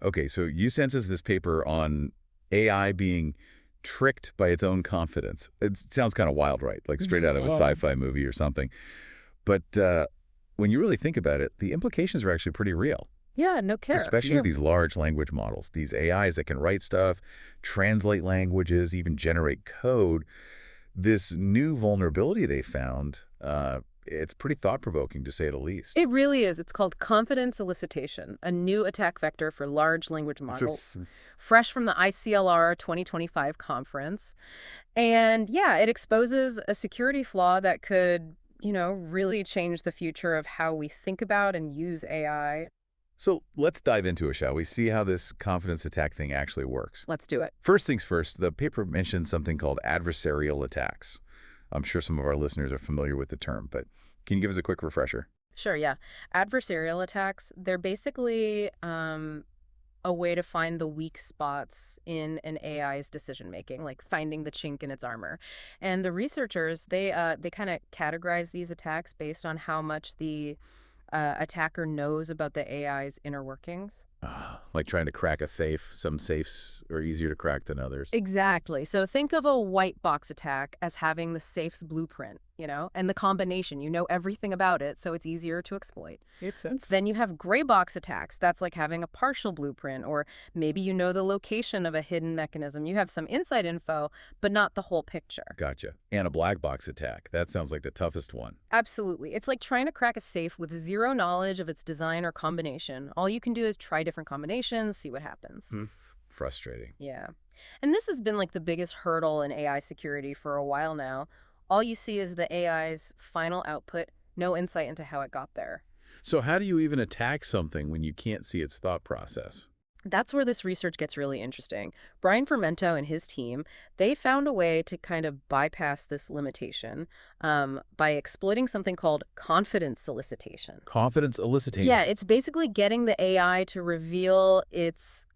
Okay, so you census this paper on AI being tricked by its own confidence. It sounds kind of wild, right? Like straight out of a sci-fi movie or something. But when you really think about it, the implications are actually pretty real. Yeah, no care. Especially these large language models, these AIs that can write stuff, translate languages, even generate code. This new vulnerability they found, it's pretty thought-provoking to say the least. It really is. It's called confidence elicitation, a new attack vector for large language models, fresh from the ICLR 2025 conference. And yeah, it exposes a security flaw that could, really change the future of how we think about and use AI. So let's dive into it, shall we? See how this confidence attack thing actually works. Let's do it. First things first, the paper mentioned something called adversarial attacks. I'm sure some of our listeners are familiar with the term, but can you give us a quick refresher? Sure, yeah. Adversarial attacks, they're basically a way to find the weak spots in an AI's decision-making, like finding the chink in its armor. And the researchers, they kind of categorize these attacks based on how much the attacker knows about the AI's inner workings. Like trying to crack a safe. Some safes are easier to crack than others. Exactly. So think of a white box attack as having the safe's blueprint, and the combination. You know everything about it, so it's easier to exploit. Makes sense. Then you have gray box attacks. That's like having a partial blueprint, or maybe you know the location of a hidden mechanism. You have some inside info, but not the whole picture. Gotcha. And a black box attack. That sounds like the toughest one. Absolutely. It's like trying to crack a safe with zero knowledge of its design or combination. All you can do is try different combinations, see what happens. Frustrating. Yeah. And this has been like the biggest hurdle in AI security for a while now. All you see is the AI's final output, no insight into how it got there. So how do you even attack something when you can't see its thought process? That's where this research gets really interesting. Brian Fermento and his team, they found a way to kind of bypass this limitation by exploiting something called confidence elicitation. Confidence elicitation. Yeah, it's basically getting the AI to reveal its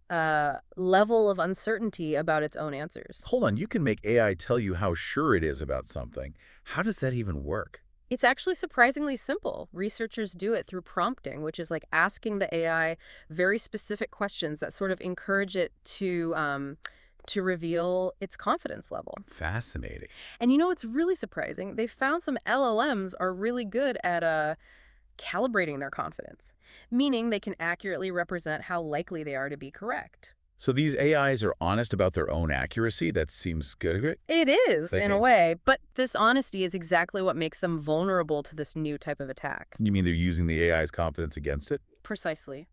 level of uncertainty about its own answers. Hold on, you can make AI tell you how sure it is about something. How does that even work? It's actually surprisingly simple. Researchers do it through prompting, which is like asking the AI very specific questions that sort of encourage it to reveal its confidence level. Fascinating. And it's really surprising. They found some LLMs are really good at calibrating their confidence, meaning they can accurately represent how likely they are to be correct. So these AIs are honest about their own accuracy? That seems good. It is, in a way, but this honesty is exactly what makes them vulnerable to this new type of attack. You mean they're using the AI's confidence against it? Precisely.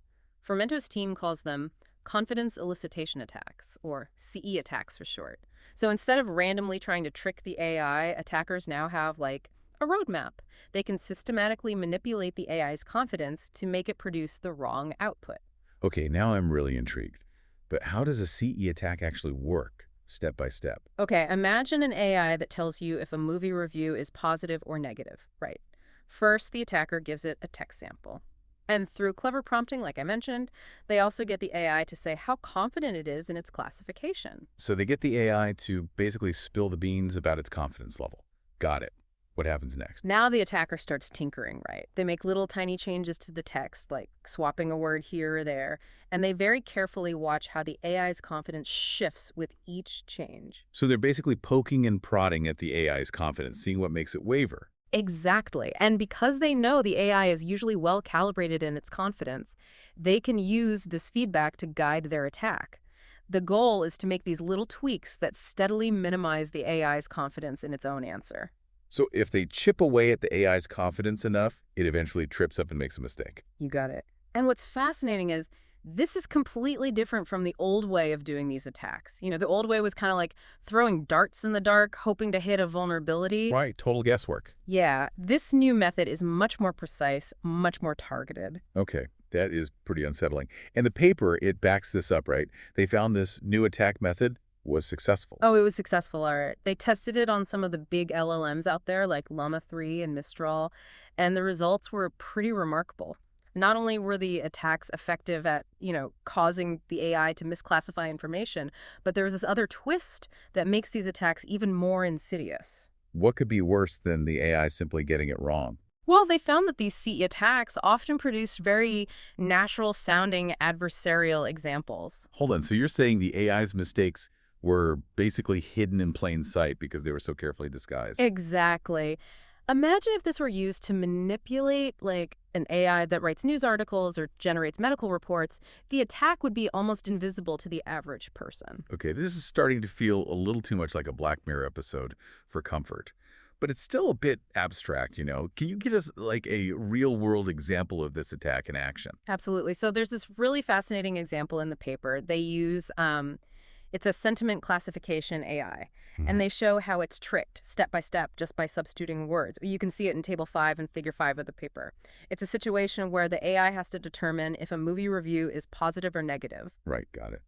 Fermento's team calls them confidence elicitation attacks, or CE attacks for short. So instead of randomly trying to trick the AI, attackers now have, like, a roadmap. They can systematically manipulate the AI's confidence to make it produce the wrong output. Okay, now I'm really intrigued. But how does a CE attack actually work, step by step? Okay, imagine an AI that tells you if a movie review is positive or negative, right? First, the attacker gives it a text sample. And through clever prompting, like I mentioned, they also get the AI to say how confident it is in its classification. So they get the AI to basically spill the beans about its confidence level. Got it. What happens next? Now the attacker starts tinkering, right? They make little tiny changes to the text, like swapping a word here or there, and they very carefully watch how the AI's confidence shifts with each change. So they're basically poking and prodding at the AI's confidence, seeing what makes it waver. Exactly. And because they know the AI is usually well calibrated in its confidence, they can use this feedback to guide their attack. The goal is to make these little tweaks that steadily minimize the AI's confidence in its own answer. So if they chip away at the AI's confidence enough, it eventually trips up and makes a mistake. You got it. And what's fascinating is this is completely different from the old way of doing these attacks. The old way was kind of like throwing darts in the dark, hoping to hit a vulnerability. Right, total guesswork. Yeah, this new method is much more precise, much more targeted. Okay, that is pretty unsettling. And the paper, it backs this up, right? They found this new attack method was successful. Oh, it was successful, all right. They tested it on some of the big LLMs out there, like Llama 3 and Mistral, and the results were pretty remarkable. Not only were the attacks effective at, causing the AI to misclassify information, but there was this other twist that makes these attacks even more insidious. What could be worse than the AI simply getting it wrong? Well, they found that these CE attacks often produced very natural-sounding adversarial examples. Hold on, so you're saying the AI's mistakes were basically hidden in plain sight because they were so carefully disguised? Exactly. Imagine if this were used to manipulate, like, an AI that writes news articles or generates medical reports. The attack would be almost invisible to the average person. Okay, this is starting to feel a little too much like a Black Mirror episode for comfort. But it's still a bit abstract, you know? Can you give us, like, a real-world example of this attack in action? Absolutely. So there's this really fascinating example in the paper. They use it's a sentiment classification AI, and Mhm. they show how it's tricked step by step just by substituting words. You can see it in Table 5 and Figure 5 of the paper. It's a situation where the AI has to determine if a movie review is positive or negative. Right, got it.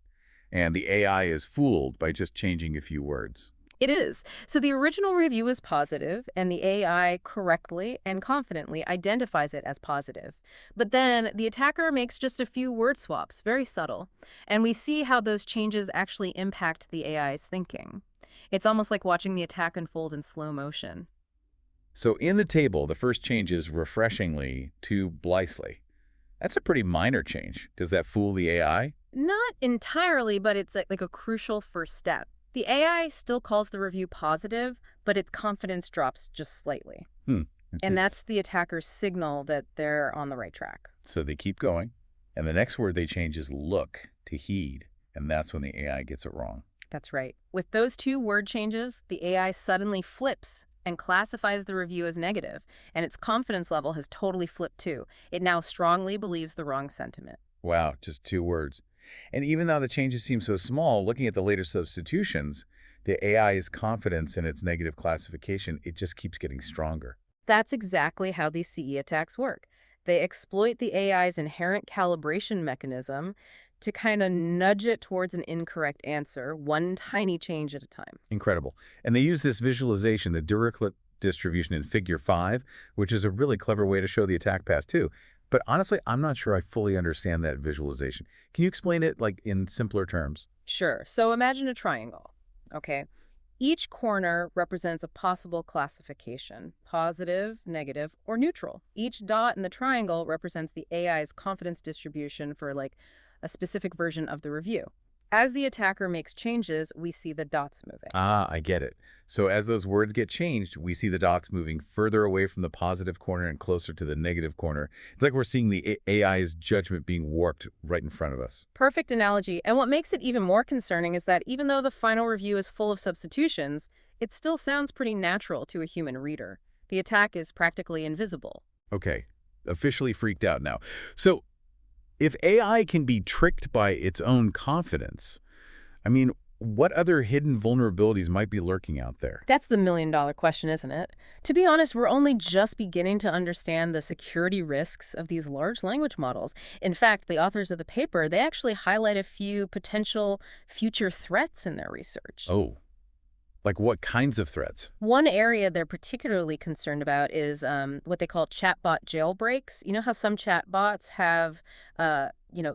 And the AI is fooled by just changing a few words. It is. So the original review is positive, and the AI correctly and confidently identifies it as positive. But then the attacker makes just a few word swaps, very subtle, and we see how those changes actually impact the AI's thinking. It's almost like watching the attack unfold in slow motion. So in the table, the first change is refreshingly to blithely. That's a pretty minor change. Does that fool the AI? Not entirely, but it's like a crucial first step. The AI still calls the review positive, but its confidence drops just slightly. Hmm. And Okay. that's the attacker's signal that they're on the right track. So they keep going. And the next word they change is look to heed. And that's when the AI gets it wrong. That's right. With those two word changes, the AI suddenly flips and classifies the review as negative, and its confidence level has totally flipped too. It now strongly believes the wrong sentiment. Wow, just two words. And even though the changes seem so small, looking at the later substitutions, the AI's confidence in its negative classification, it just keeps getting stronger. That's exactly how these CE attacks work. They exploit the AI's inherent calibration mechanism to kind of nudge it towards an incorrect answer, one tiny change at a time. Incredible. And they use this visualization, the Dirichlet distribution in Figure 5, which is a really clever way to show the attack path too. But honestly, I'm not sure I fully understand that visualization. Can you explain it like in simpler terms? Sure. So imagine a triangle. Okay. Each corner represents a possible classification, positive, negative, or neutral. Each dot in the triangle represents the AI's confidence distribution for like a specific version of the review. As the attacker makes changes, we see the dots moving. Ah, I get it. So as those words get changed, we see the dots moving further away from the positive corner and closer to the negative corner. It's like we're seeing the AI's judgment being warped right in front of us. Perfect analogy. And what makes it even more concerning is that even though the final review is full of substitutions, it still sounds pretty natural to a human reader. The attack is practically invisible. Okay, officially freaked out now. So if AI can be tricked by its own confidence, I mean, what other hidden vulnerabilities might be lurking out there? That's the million-dollar question, isn't it? To be honest, we're only just beginning to understand the security risks of these large language models. In fact, the authors of the paper, they actually highlight a few potential future threats in their research. Oh, like what kinds of threats? One area they're particularly concerned about is what they call chatbot jailbreaks. You know how some chatbots have,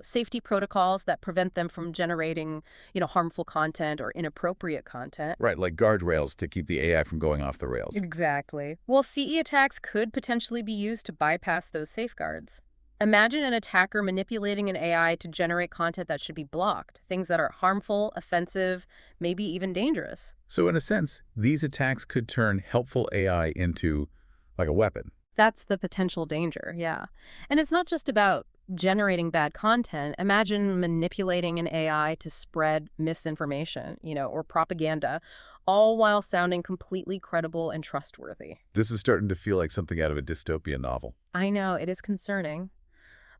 safety protocols that prevent them from generating, harmful content or inappropriate content? Right, like guardrails to keep the AI from going off the rails. Exactly. Well, CE attacks could potentially be used to bypass those safeguards. Imagine an attacker manipulating an AI to generate content that should be blocked, things that are harmful, offensive, maybe even dangerous. So in a sense, these attacks could turn helpful AI into like a weapon. That's the potential danger, yeah. And it's not just about generating bad content. Imagine manipulating an AI to spread misinformation, or propaganda, all while sounding completely credible and trustworthy. This is starting to feel like something out of a dystopian novel. I know, it is concerning.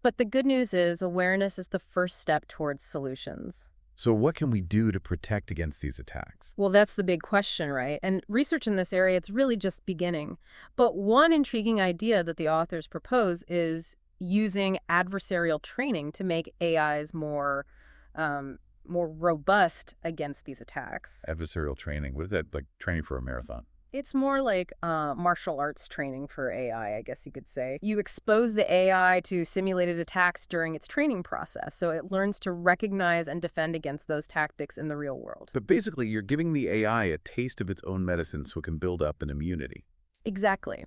But the good news is awareness is the first step towards solutions. So what can we do to protect against these attacks? Well, that's the big question, right? And research in this area, it's really just beginning. But one intriguing idea that the authors propose is using adversarial training to make AIs more robust against these attacks. Adversarial training. What is that, like training for a marathon? It's more like martial arts training for AI, I guess you could say. You expose the AI to simulated attacks during its training process, so it learns to recognize and defend against those tactics in the real world. But basically, you're giving the AI a taste of its own medicine so it can build up an immunity. Exactly.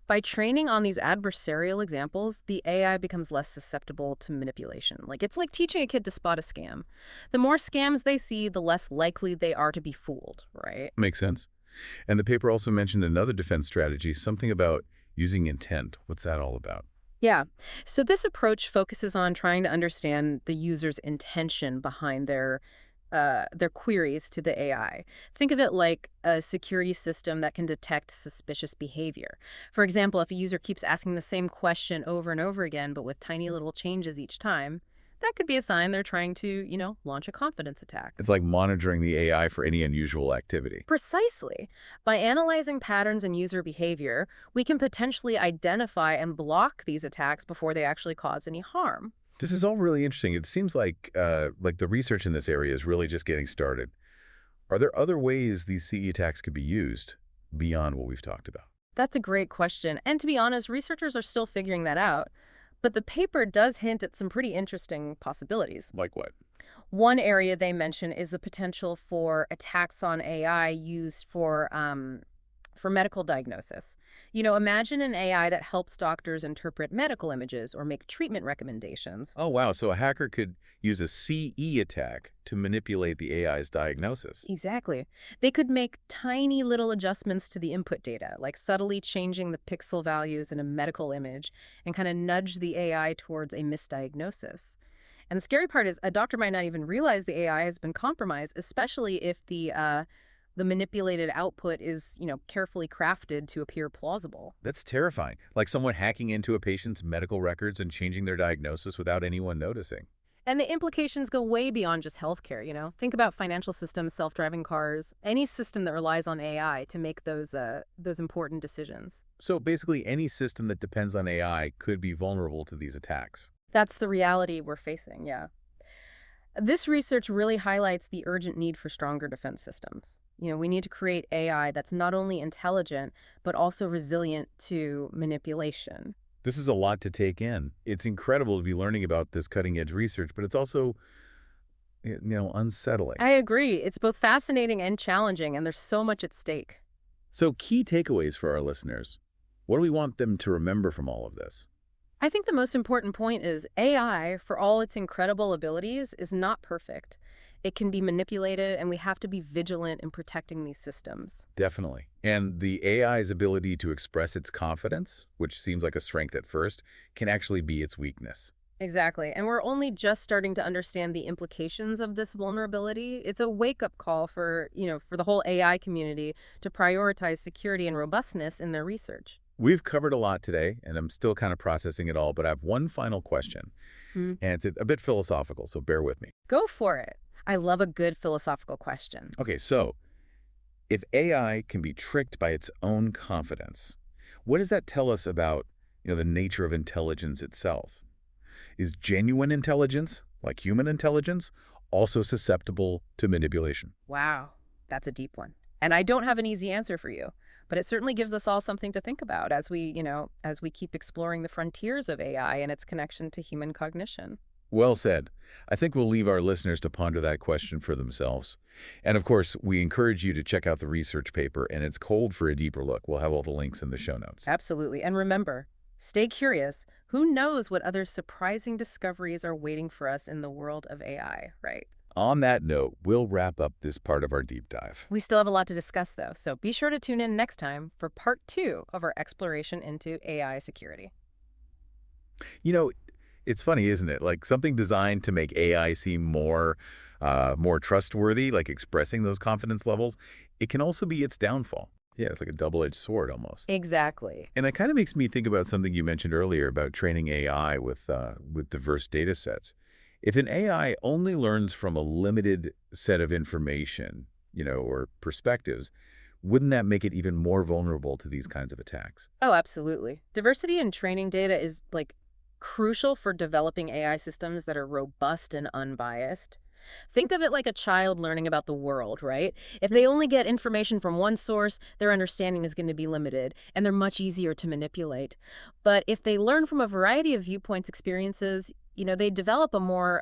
By training on these adversarial examples, the AI becomes less susceptible to manipulation. Like, it's like teaching a kid to spot a scam. The more scams they see, the less likely they are to be fooled, right? Makes sense. And the paper also mentioned another defense strategy, something about using intent. What's that all about? Yeah. So this approach focuses on trying to understand the user's intention behind their queries to the AI. Think of it like a security system that can detect suspicious behavior. For example, if a user keeps asking the same question over and over again, but with tiny little changes each time, that could be a sign they're trying to, launch a confidence attack. It's like monitoring the AI for any unusual activity. Precisely. By analyzing patterns in user behavior, we can potentially identify and block these attacks before they actually cause any harm. This is all really interesting. It seems like the research in this area is really just getting started. Are there other ways these CE attacks could be used beyond what we've talked about? That's a great question. And to be honest, researchers are still figuring that out. But the paper does hint at some pretty interesting possibilities. Like what? One area they mention is the potential for attacks on AI used for medical diagnosis. Imagine an AI that helps doctors interpret medical images or make treatment recommendations. Oh, wow. So a hacker could use a CE attack to manipulate the AI's diagnosis. Exactly. They could make tiny little adjustments to the input data, like subtly changing the pixel values in a medical image and kind of nudge the AI towards a misdiagnosis. And the scary part is a doctor might not even realize the AI has been compromised, especially if the manipulated output is, carefully crafted to appear plausible. That's terrifying. Like someone hacking into a patient's medical records and changing their diagnosis without anyone noticing. And the implications go way beyond just healthcare. Think about financial systems, self-driving cars, any system that relies on AI to make those important decisions. So basically, any system that depends on AI could be vulnerable to these attacks. That's the reality we're facing, yeah. This research really highlights the urgent need for stronger defense systems. We need to create AI that's not only intelligent, but also resilient to manipulation. This is a lot to take in. It's incredible to be learning about this cutting-edge research, but it's also, unsettling. I agree. It's both fascinating and challenging, and there's so much at stake. So key takeaways for our listeners. What do we want them to remember from all of this? I think the most important point is AI, for all its incredible abilities, is not perfect. It can be manipulated, and we have to be vigilant in protecting these systems. Definitely. And the AI's ability to express its confidence, which seems like a strength at first, can actually be its weakness. Exactly. And we're only just starting to understand the implications of this vulnerability. It's a wake-up call for the whole AI community to prioritize security and robustness in their research. We've covered a lot today, and I'm still kind of processing it all, but I have one final question, and it's a bit philosophical, so bear with me. Go for it. I love a good philosophical question. Okay, so if AI can be tricked by its own confidence, what does that tell us about, the nature of intelligence itself? Is genuine intelligence, like human intelligence, also susceptible to manipulation? Wow, that's a deep one. And I don't have an easy answer for you, but it certainly gives us all something to think about as we keep exploring the frontiers of AI and its connection to human cognition. Well said. I think we'll leave our listeners to ponder that question for themselves. And of course, we encourage you to check out the research paper, and it's cold for a deeper look. We'll have all the links in the show notes. Absolutely. And remember, stay curious. Who knows what other surprising discoveries are waiting for us in the world of AI, right? On that note, we'll wrap up this part of our deep dive. We still have a lot to discuss, though, so be sure to tune in next time for part 2 of our exploration into AI security. It's funny, isn't it? Like something designed to make AI seem more trustworthy, like expressing those confidence levels, it can also be its downfall. Yeah, it's like a double-edged sword almost. Exactly. And it kind of makes me think about something you mentioned earlier about training AI with diverse data sets. If an AI only learns from a limited set of information, or perspectives, wouldn't that make it even more vulnerable to these kinds of attacks? Oh, absolutely. Diversity in training data is crucial for developing AI systems that are robust and unbiased. Think of it like a child learning about the world, right? If they only get information from one source, their understanding is going to be limited, and they're much easier to manipulate. But if they learn from a variety of viewpoints, experiences, they develop a more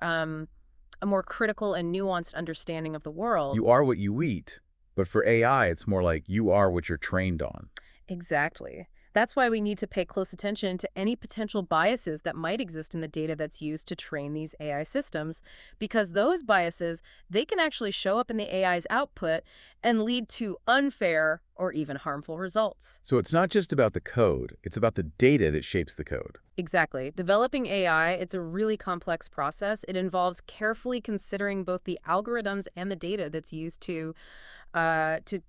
critical and nuanced understanding of the world. You are what you eat, but for AI, it's more like you are what you're trained on. Exactly. That's why we need to pay close attention to any potential biases that might exist in the data that's used to train these AI systems, because those biases, they can actually show up in the AI's output and lead to unfair or even harmful results. So it's not just about the code, it's about the data that shapes the code. Exactly. Developing AI, it's a really complex process. It involves carefully considering both the algorithms and the data that's used to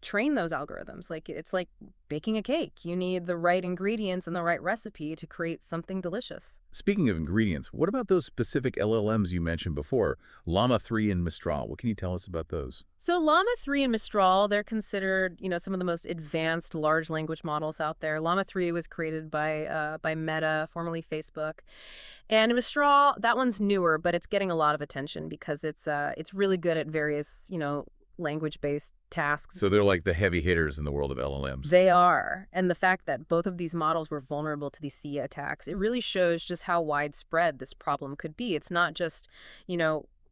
train those algorithms. Like it's like baking a cake. You need the right ingredients and the right recipe to create something delicious. Speaking of ingredients, what about those specific LLMs you mentioned before, Llama 3 and Mistral? What can you tell us about those? So Llama 3 and Mistral, they're considered, some of the most advanced large language models out there. Llama 3 was created by Meta, formerly Facebook. And Mistral, that one's newer, but it's getting a lot of attention because it's really good at various, language-based tasks. So they're like the heavy hitters in the world of LLMs. They are. And the fact that both of these models were vulnerable to these SIA attacks, it really shows just how widespread this problem could be. It's not just,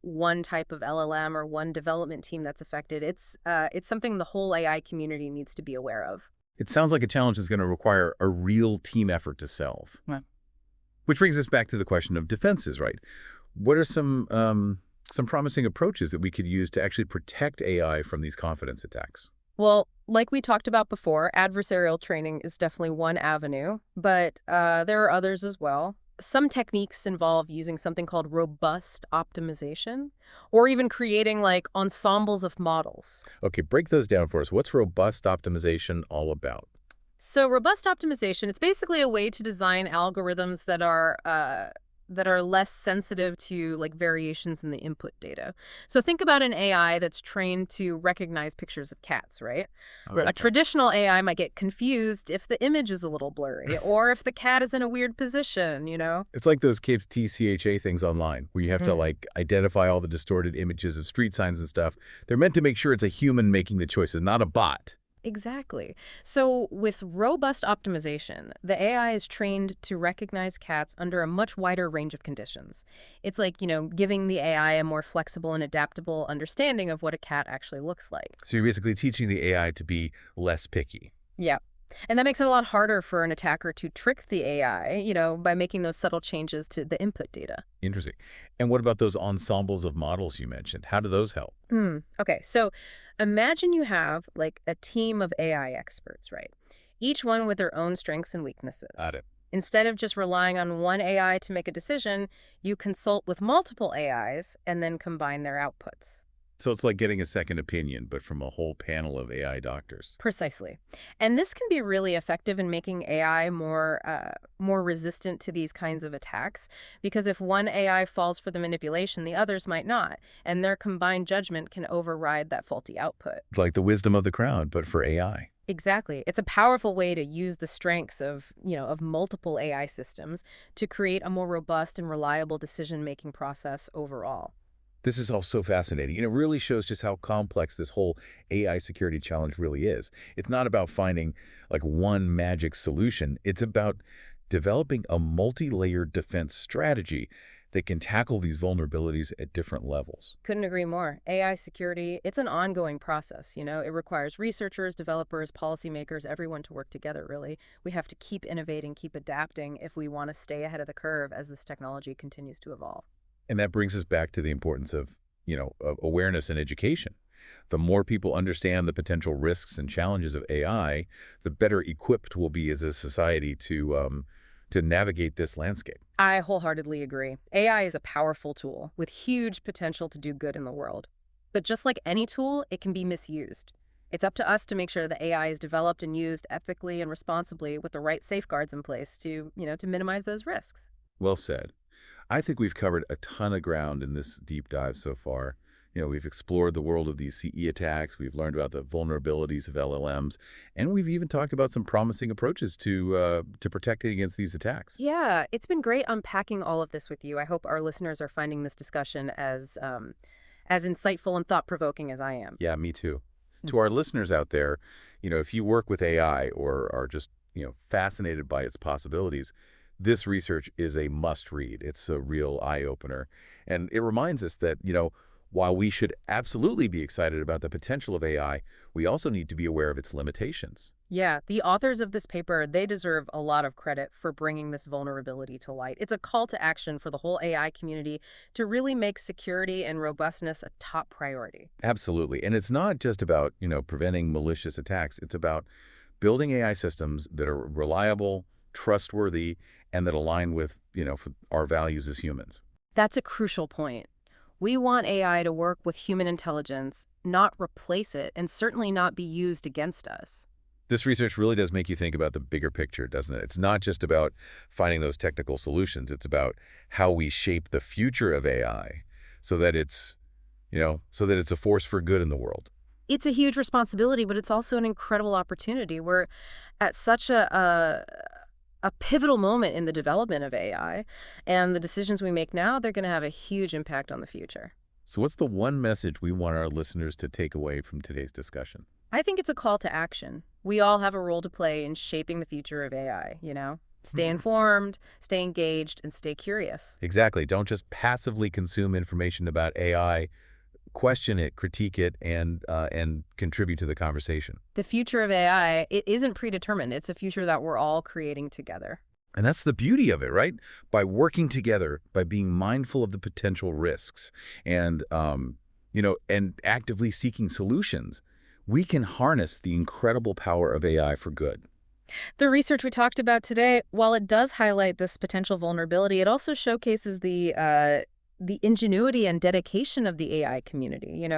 one type of LLM or one development team that's affected. It's something the whole AI community needs to be aware of. It sounds like a challenge that's going to require a real team effort to solve. Right. Which brings us back to the question of defenses, right? What are some promising approaches that we could use to actually protect AI from these confidence attacks? Well, like we talked about before, adversarial training is definitely one avenue, but there are others as well. Some techniques involve using something called robust optimization, or even creating like ensembles of models. Okay, break those down for us. What's robust optimization all about? So robust optimization, it's basically a way to design algorithms that are less sensitive to like variations in the input data. So think about an AI that's trained to recognize pictures of cats, right? Okay. A traditional AI might get confused if the image is a little blurry or if the cat is in a weird position. It's like those Capes TCHA things online where you have to like identify all the distorted images of street signs and stuff. They're meant to make sure it's a human making the choices, not a bot. Exactly. So with robust optimization, the AI is trained to recognize cats under a much wider range of conditions. It's like, giving the AI a more flexible and adaptable understanding of what a cat actually looks like. So you're basically teaching the AI to be less picky. Yeah. And that makes it a lot harder for an attacker to trick the AI, by making those subtle changes to the input data. Interesting. And what about those ensembles of models you mentioned? How do those help? Okay, so imagine you have like a team of AI experts, right? Each one with their own strengths and weaknesses. Got it. Instead of just relying on one AI to make a decision, you consult with multiple AIs and then combine their outputs. So it's like getting a second opinion, but from a whole panel of AI doctors. Precisely. And this can be really effective in making AI more resistant to these kinds of attacks, because if one AI falls for the manipulation, the others might not, and their combined judgment can override that faulty output. It's like the wisdom of the crowd, but for AI. Exactly. It's a powerful way to use the strengths of multiple AI systems to create a more robust and reliable decision-making process overall. This is all so fascinating, and it really shows just how complex this whole AI security challenge really is. It's not about finding like one magic solution. It's about developing a multi-layered defense strategy that can tackle these vulnerabilities at different levels. Couldn't agree more. AI security, it's an ongoing process, It requires researchers, developers, policymakers, everyone to work together, really. We have to keep innovating, keep adapting if we want to stay ahead of the curve as this technology continues to evolve. And that brings us back to the importance of, of awareness and education. The more people understand the potential risks and challenges of AI, the better equipped we'll be as a society to navigate this landscape. I wholeheartedly agree. AI is a powerful tool with huge potential to do good in the world. But just like any tool, it can be misused. It's up to us to make sure the AI is developed and used ethically and responsibly with the right safeguards in place to minimize those risks. Well said. I think we've covered a ton of ground in this deep dive so far. We've explored the world of these CE attacks, we've learned about the vulnerabilities of LLMs, and we've even talked about some promising approaches to protecting against these attacks. Yeah, it's been great unpacking all of this with you. I hope our listeners are finding this discussion as insightful and thought-provoking as I am. Yeah, me too. To our listeners out there, if you work with AI or are just, fascinated by its possibilities, this research is a must-read. It's a real eye-opener. And it reminds us that, While we should absolutely be excited about the potential of AI, we also need to be aware of its limitations. Yeah, the authors of this paper, they deserve a lot of credit for bringing this vulnerability to light. It's a call to action for the whole AI community to really make security and robustness a top priority. Absolutely. And it's not just about, preventing malicious attacks. It's about building AI systems that are reliable, trustworthy, and that align with, for our values as humans. That's a crucial point. We want AI to work with human intelligence, not replace it, and certainly not be used against us. This research really does make you think about the bigger picture, doesn't it? It's not just about finding those technical solutions. It's about how we shape the future of AI so that it's a force for good in the world. It's a huge responsibility, but it's also an incredible opportunity. We're at such a pivotal moment in the development of AI, and the decisions we make now, they're going to have a huge impact on the future. So what's the one message we want our listeners to take away from today's discussion? I think it's a call to action. We all have a role to play in shaping the future of AI. Stay informed, stay engaged, and stay curious. Exactly. Don't just passively consume information about AI. Question it, critique it, and contribute to the conversation. The future of AI, it isn't predetermined. It's a future that we're all creating together. And that's the beauty of it, right? By working together, by being mindful of the potential risks, and and actively seeking solutions, we can harness the incredible power of AI for good. The research we talked about today, while it does highlight this potential vulnerability, it also showcases the ingenuity and dedication of the AI community.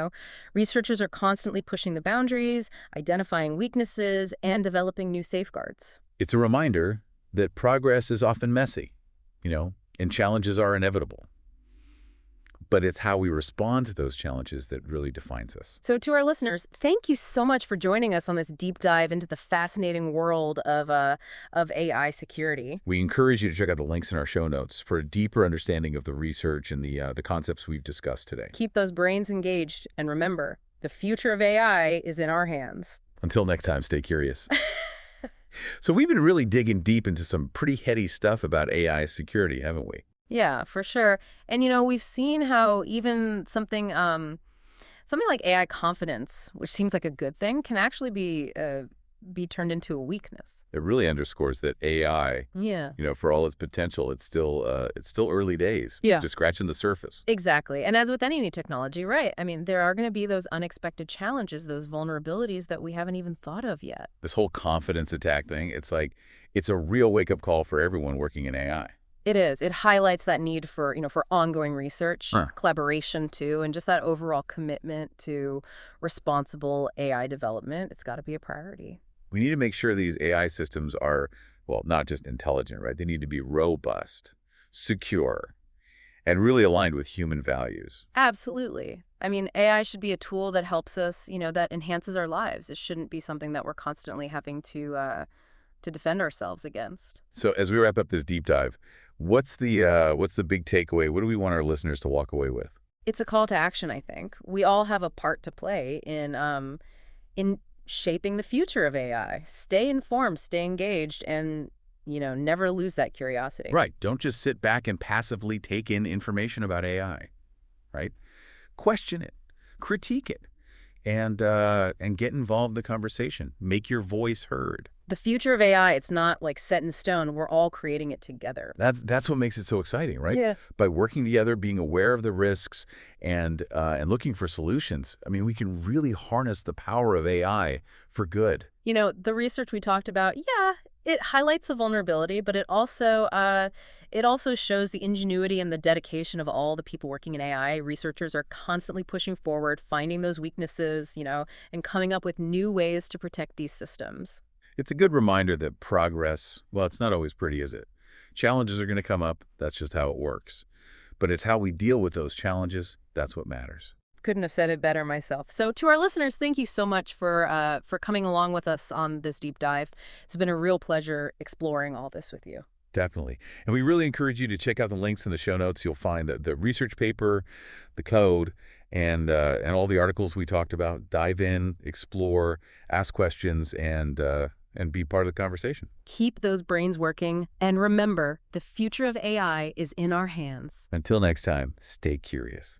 Researchers are constantly pushing the boundaries, identifying weaknesses, and developing new safeguards. It's a reminder that progress is often messy, and challenges are inevitable. But it's how we respond to those challenges that really defines us. So to our listeners, thank you so much for joining us on this deep dive into the fascinating world of AI security. We encourage you to check out the links in our show notes for a deeper understanding of the research and the concepts we've discussed today. Keep those brains engaged, and remember, the future of AI is in our hands. Until next time, stay curious. So we've been really digging deep into some pretty heady stuff about AI security, haven't we? Yeah, for sure. And we've seen how even something like AI confidence, which seems like a good thing, can actually be turned into a weakness. It really underscores that AI, Yeah. For all its potential, it's still early days. Yeah. Just scratching the surface. Exactly. And as with any new technology, right? I mean, there are going to be those unexpected challenges, those vulnerabilities that we haven't even thought of yet. This whole confidence attack thing, it's a real wake-up call for everyone working in AI. It is. It highlights that need for ongoing research, collaboration too, and just that overall commitment to responsible AI development. It's got to be a priority. We need to make sure these AI systems are, well, not just intelligent, right? They need to be robust, secure, and really aligned with human values. Absolutely. I mean, AI should be a tool that helps us, that enhances our lives. It shouldn't be something that we're constantly having to defend ourselves against. So as we wrap up this deep dive, what's the big takeaway? What do we want our listeners to walk away with? It's a call to action, I think. We all have a part to play in shaping the future of AI. Stay informed, stay engaged, and never lose that curiosity. Right. Don't just sit back and passively take in information about AI, right? Question it, critique it, and get involved in the conversation. Make your voice heard. The future of AI, it's not like set in stone. We're all creating it together. That's what makes it so exciting, right? Yeah. By working together, being aware of the risks, and looking for solutions, I mean, we can really harness the power of AI for good. The research we talked about, yeah, it highlights a vulnerability, but it also shows the ingenuity and the dedication of all the people working in AI. Researchers are constantly pushing forward, finding those weaknesses, and coming up with new ways to protect these systems. It's a good reminder that progress, well, it's not always pretty, is it? Challenges are going to come up. That's just how it works. But it's how we deal with those challenges. That's what matters. Couldn't have said it better myself. So to our listeners, thank you so much for coming along with us on this deep dive. It's been a real pleasure exploring all this with you. Definitely. And we really encourage you to check out the links in the show notes. You'll find the research paper, the code, and all the articles we talked about. Dive in, explore, ask questions, and be part of the conversation. Keep those brains working. And remember, the future of AI is in our hands. Until next time, stay curious.